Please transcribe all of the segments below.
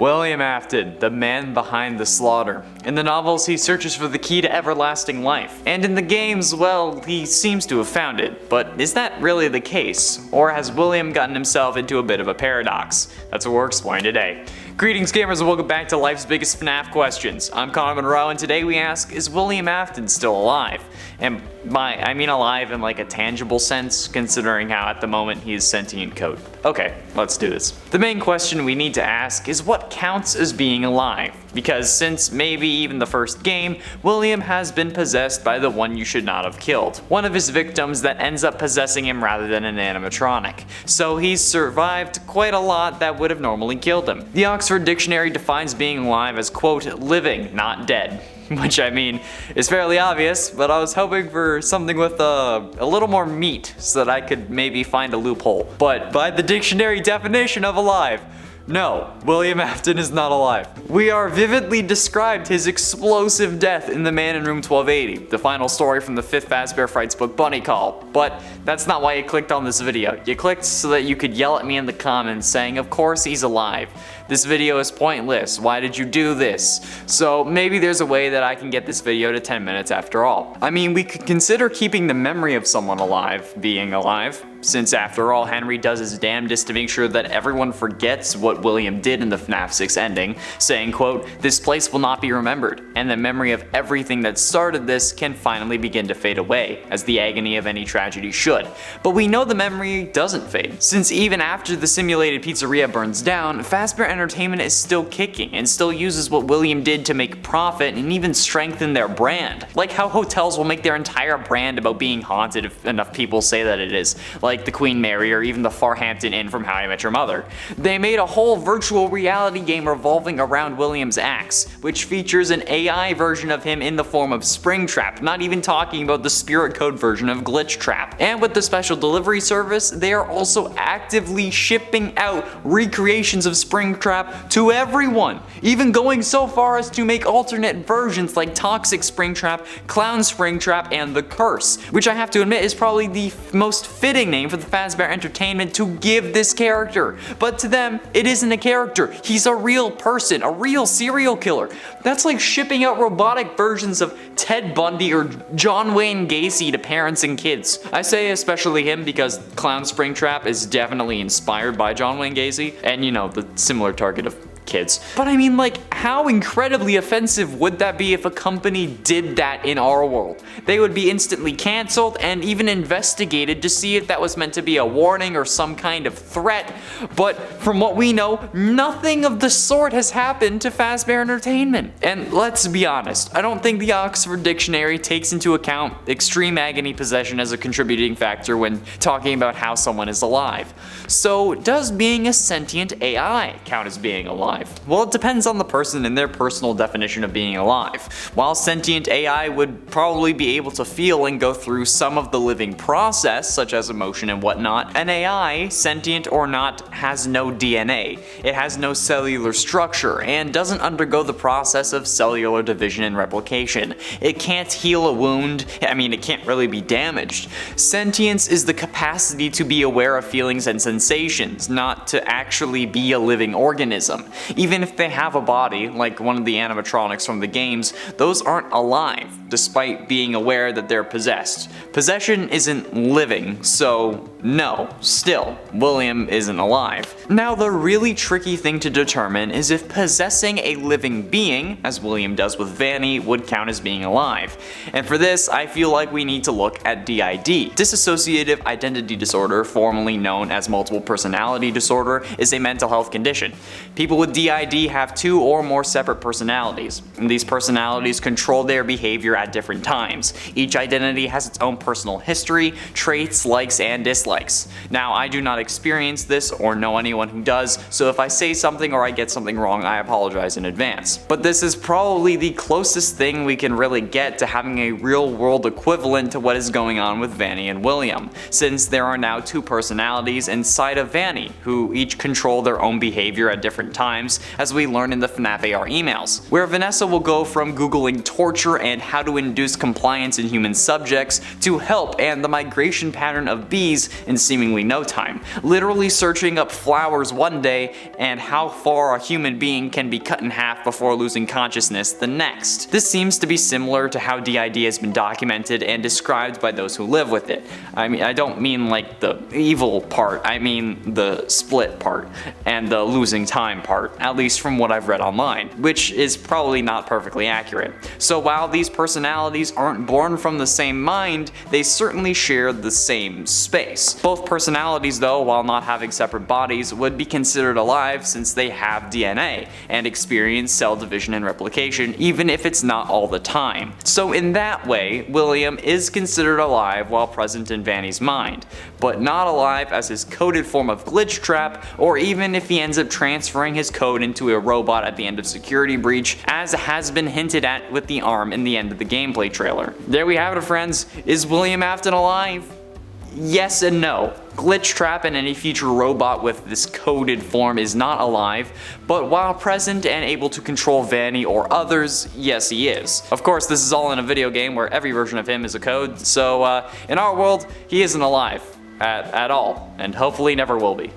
William Afton, the man behind the slaughter. In the novels, he searches for the key to everlasting life. And in the games, well, he seems to have found it. But is that really the case? Or has William gotten himself into a bit of a paradox? That's what we're exploring today. Greetings gamers and welcome back to life's biggest FNAF questions. I'm Connor Monroe and today we ask, is William Afton still alive? And I mean alive in like a tangible sense, considering how at the moment he is sentient code. Okay, let's do this. The main question we need to ask is what counts as being alive? Because since maybe even the first game, William has been possessed by the one you should not have killed. One of his victims that ends up possessing him rather than an animatronic. So he's survived quite a lot that would have normally killed him. The Oxford Dictionary defines being alive as, quote, living, not dead. Which I mean is fairly obvious, but I was hoping for something with a little more meat so that I could maybe find a loophole. But by the dictionary definition of alive, no, William Afton is not alive. We are vividly described his explosive death in The Man in Room 1280, the final story from the 5th Fazbear Frights book Bunny Call. But that's not why you clicked on this video. You clicked so that you could yell at me in the comments saying, of course he's alive. This video is pointless. Why did you do this? So maybe there's a way that I can get this video to 10 minutes after all. I mean, we could consider keeping the memory of someone alive being alive. Since after all, Henry does his damnedest to make sure that everyone forgets what William did in the FNAF 6 ending, saying, quote, this place will not be remembered, and the memory of everything that started this can finally begin to fade away, as the agony of any tragedy should. But we know the memory doesn't fade, since even after the simulated pizzeria burns down, Fazbear Entertainment is still kicking, and still uses what William did to make profit and even strengthen their brand. Like how hotels will make their entire brand about being haunted if enough people say that it is. Like the Queen Mary or even the Farhampton Inn from How I Met Your Mother. They made a whole virtual reality game revolving around William's axe, which features an AI version of him in the form of Springtrap, not even talking about the Spirit Code version of Glitchtrap. And with the special delivery service, they are also actively shipping out recreations of Springtrap to everyone, even going so far as to make alternate versions like Toxic Springtrap, Clown Springtrap, and The Curse, which I have to admit is probably the most fitting name for the Fazbear Entertainment to give this character. But to them, it isn't a character. He's a real person, a real serial killer. That's like shipping out robotic versions of Ted Bundy or John Wayne Gacy to parents and kids. I say especially him because Clown Springtrap is definitely inspired by John Wayne Gacy, and you know, the similar target of kids. But I mean, like, how incredibly offensive would that be if a company did that in our world? They would be instantly canceled and even investigated to see if that was meant to be a warning or some kind of threat. But from what we know, nothing of the sort has happened to Fazbear Entertainment. And let's be honest, I don't think the Oxford Dictionary takes into account extreme agony possession as a contributing factor when talking about how someone is alive. So does being a sentient AI count as being alive? Well, it depends on the person and their personal definition of being alive. While sentient AI would probably be able to feel and go through some of the living process, such as emotion and whatnot, an AI, sentient or not, has no DNA. It has no cellular structure and doesn't undergo the process of cellular division and replication. It can't heal a wound. I mean, it can't really be damaged. Sentience is the capacity to be aware of feelings and sensations, not to actually be a living organism. Even if they have a body, like one of the animatronics from the games, those aren't alive, despite being aware that they're possessed. Possession isn't living, so no, still, William isn't alive. Now, the really tricky thing to determine is if possessing a living being, as William does with Vanny, would count as being alive. And for this, I feel like we need to look at DID. Dissociative Identity Disorder, formerly known as Multiple Personality Disorder, is a mental health condition. People with DID have 2 or more separate personalities, and these personalities control their behavior at different times. Each identity has its own personal history, traits, likes, and dislikes. Now, I do not experience this or know anyone who does, so if I say something or I get something wrong, I apologize in advance. But this is probably the closest thing we can really get to having a real-world equivalent to what is going on with Vanny and William, since there are now 2 personalities inside of Vanny, who each control their own behavior at different times, as we learn in the FNAF AR emails, where Vanessa will go from googling torture and how to induce compliance in human subjects to help and the migration pattern of bees in seemingly no time, literally searching up flowers one day and how far a human being can be cut in half before losing consciousness the next. This seems to be similar to how DID has been documented and described by those who live with it. I mean, I don't mean like the evil part, I mean the split part and the losing time part, at least from what I've read online, which is probably not perfectly accurate. So while these personalities aren't born from the same mind, they certainly share the same space. Both personalities though, while not having separate bodies, would be considered alive since they have DNA and experience cell division and replication, even if it's not all the time. So in that way, William is considered alive while present in Vanny's mind, but not alive as his coded form of glitch trap, or even if he ends up transferring his code into a robot at the end of Security Breach, as has been hinted at with the arm in the end of the gameplay trailer. There we have it, friends. Is William Afton alive? Yes and no. Glitch Trap and any future robot with this coded form is not alive, but while present and able to control Vanny or others, yes he is. Of course, this is all in a video game where every version of him is a code, so in our world, he isn't alive. At all, and hopefully never will be.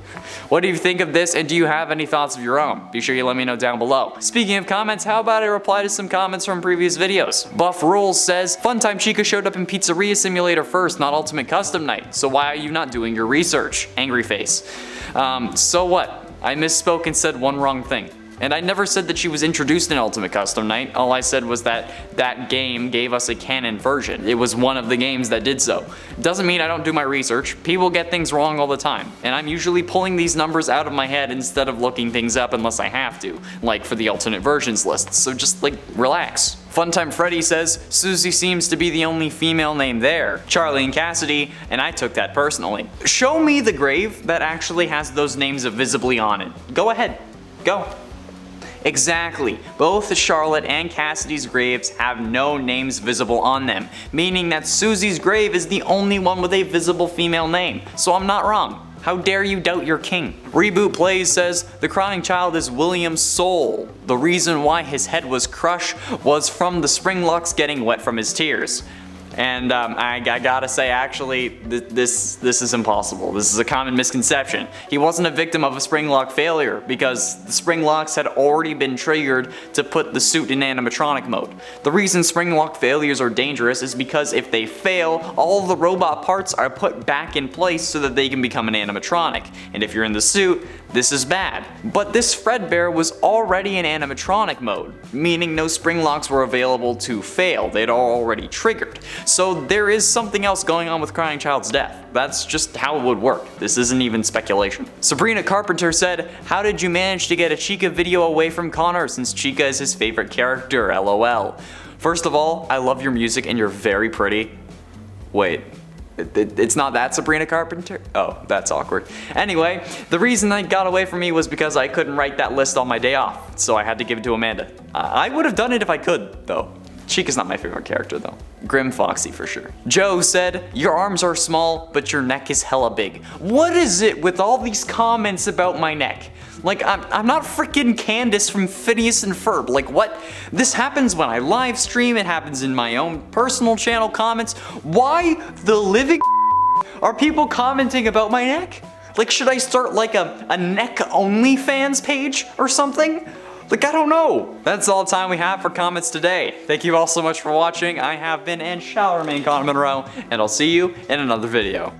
What do you think of this, and do you have any thoughts of your own? Be sure you let me know down below. Speaking of comments, how about I reply to some comments from previous videos? Buff Rules says, Funtime Chica showed up in Pizzeria Simulator first, not Ultimate Custom Night, so why are you not doing your research? Angry face. So what? I misspoke and said one wrong thing. And I never said that she was introduced in Ultimate Custom Night. All I said was that that game gave us a canon version. It was one of the games that did so. Doesn't mean I don't do my research. People get things wrong all the time. And I'm usually pulling these numbers out of my head instead of looking things up unless I have to, like for the alternate versions list. So just like, relax. Funtime Freddy says, Susie seems to be the only female name there. Charlie and Cassidy, and I took that personally. Show me the grave that actually has those names visibly on it. Go ahead. Go. Exactly. Both Charlotte and Cassidy's graves have no names visible on them, meaning that Susie's grave is the only one with a visible female name. So I'm not wrong. How dare you doubt your king? Reboot Plays says, the crying child is William's soul. The reason why his head was crushed was from the spring locks getting wet from his tears. And I gotta say, actually, this is impossible. This is a common misconception. He wasn't a victim of a spring lock failure because the spring locks had already been triggered to put the suit in animatronic mode. The reason spring lock failures are dangerous is because if they fail, all the robot parts are put back in place so that they can become an animatronic. And if you're in the suit, this is bad. But this Fredbear was already in animatronic mode, meaning no spring locks were available to fail. They'd already triggered. So there is something else going on with Crying Child's death. That's just how it would work. This isn't even speculation. Sabrina Carpenter said, how did you manage to get a Chica video away from Connor since Chica is his favorite character, LOL. First of all, I love your music and you're very pretty. Wait. It's not that Sabrina Carpenter? Oh, that's awkward. Anyway, the reason it got away from me was because I couldn't write that list on my day off, so I had to give it to Amanda. I would have done it if I could, though. Chica's not my favorite character though. Grim Foxy for sure. Joe said, your arms are small, but your neck is hella big. What is it with all these comments about my neck? Like, I'm not freaking Candace from Phineas and Ferb. Like, what? This happens when I live stream, it happens in my own personal channel comments. Why the living are people commenting about my neck? Like, should I start like a neck only fans page or something? Like, I don't know. That's all the time we have for comments today. Thank you all so much for watching. I have been and shall remain Connor Monroe, and I'll see you in another video.